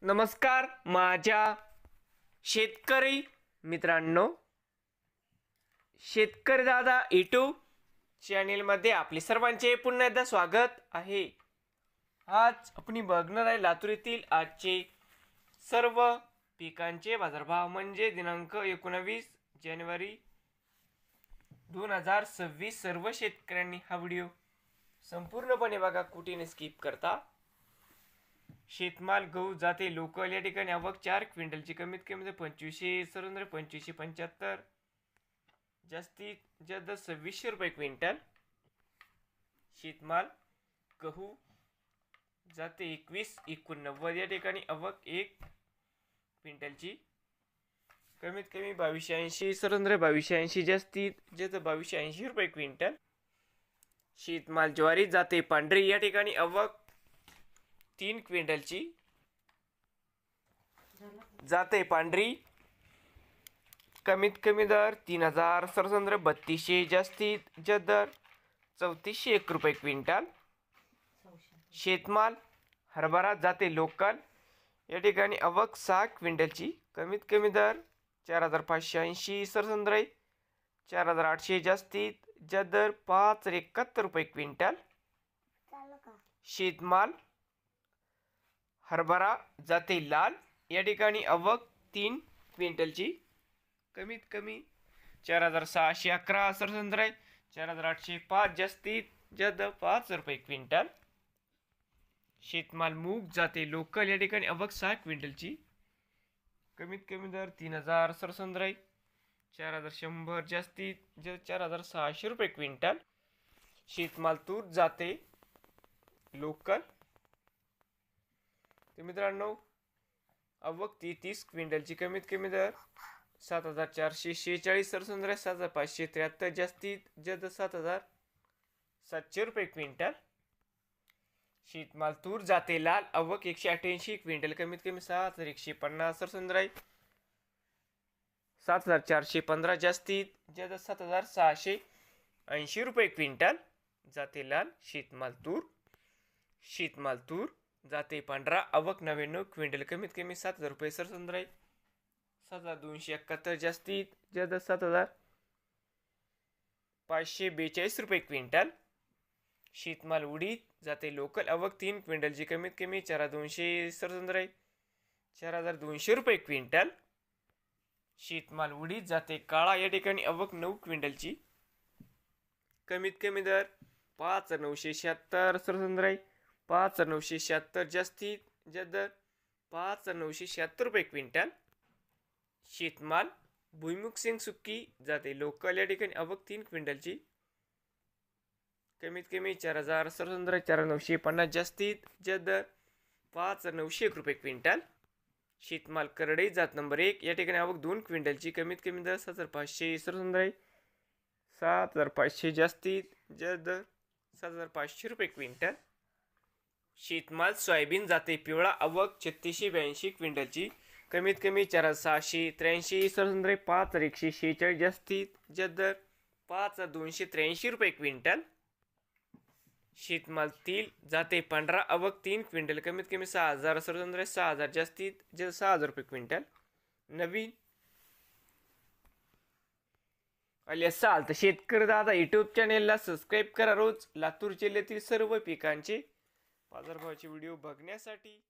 नमस्कार माझ्या शेतकरी मित्रांनो, शेतकरी दादा यूट्यूब चॅनलमध्ये आपले सर्वांचे पुन्हा एकदा स्वागत आहे। आज आपण बघणार आहे लातूर येथील आजचे सर्व पिकांचे बाजारभाव म्हणजे दिनांक 19 जानेवारी 2026। सर्व शेतकऱ्यांनी हा व्हिडिओ संपूर्णपणे बघा, कुठेही स्किप करता। शेतमाल गहू जाते लोकल या ठिकाणी आवक 4 क्विंटलची कमीत कमी 2500 सरासरी 2575, जास्तीत जास्त 2600 रुपये क्विंटल। शेतमाल गहू जाते 2189 या ठिकाणी आवक 1 क्विंटलची कमीत कमी 2280 सरासरी 2280, जास्तीत जास्त 2280 रुपये क्विंटल। शेतमाल ज्वारी जाते पांढरी या ठिकाणी आवक 3 क्विंटलची जाते पांढरी कमीत कमी दर 3000 सरासरी 3200, जास्तीत जास्त दर 3401 रुपये क्विंटल। शेतमाल हरभरा जाते लोकल या ठिकाणी आवक 6 क्विंटलची कमीत कमी दर 4580 सरासरी 4800, जास्तीत जास्त दर 5071 रुपये क्विंटल। शेतमाल हरभरा जाते लाल या ठिकाणी आवक 3 क्विंटलची कमीत कमी 4611 सरासरी 4805, जास्तीत जास्त 5 रुपये क्विंटल। शेतमाल मूग जाते लोकल या ठिकाणी आवक 6 क्विंटलची कमीत कमी दर 3000 सरासरी 4100, जास्तीत जास्त 4600 रुपये क्विंटल। शेतमाल तूर जाते लोकल तर मित्रांनो आवक 30 क्विंटलची कमीत कमी दर 7446 सरासरी 7573, जास्तीत जास्त 7700 रुपये क्विंटल। शेतमाल तूर जाते लाल आवक 188 क्विंटल कमीत कमी 6150 सरासरी 7415, जास्तीत जास्त 7680 रुपये क्विंटल जाते लाल शेतमाल तूर। शेतमाल तूर जाते पांढरा आवक 99 क्विंटल कमीत कमी 7000 रुपये सरासरी 7271, जास्तीत जास्त 7542 रुपये क्विंटल। शेतमाल उडीद जाते लोकल आवक 3 क्विंटलची कमीत कमी 4200 सरासरी 4200 रुपये क्विंटल। शेतमाल उडीद जाते काळा या ठिकाणी आवक 9 क्विंटलची कमीत कमी दर 5976 सरासरी 5976, जास्तीत जास्त दर 5976 रुपये क्विंटल। शेतमाल भुईमुग शेंग सुक्की जाते लोकल या ठिकाणी आवक 3 क्विंटलची कमीत कमी 4000 सरासरी 4950, जास्तीत जास्त दर 5901 रुपये क्विंटल। शेतमाल करडई जात नंबर 1 या ठिकाणी आवक 2 क्विंटलची कमीत कमी दर 7500 सरासरी 7500, जास्तीत जास्त दर 7500 रुपये क्विंटल। शेतमाल सोयाबीन जाते पिवळा आवक 3682 क्विंटलची कमीत कमी 4683 सरासरी 5146, जास्तीत जास्त दर 5283 रुपये क्विंटल। शेतमाल तीळ जाते पांढरा आवक 3 क्विंटल कमीत कमी 6000 सरासरी 6000, जास्तीत जास्त 6000 रुपये क्विंटल। नवीन आले असाल तर शेतकरी दादा यूट्यूब चॅनेलला सबस्क्राईब करा रोज लातूर जिल्ह्यातील सर्व पिकांचे बाजारभावाचे व्हिडिओ बघण्यासाठी।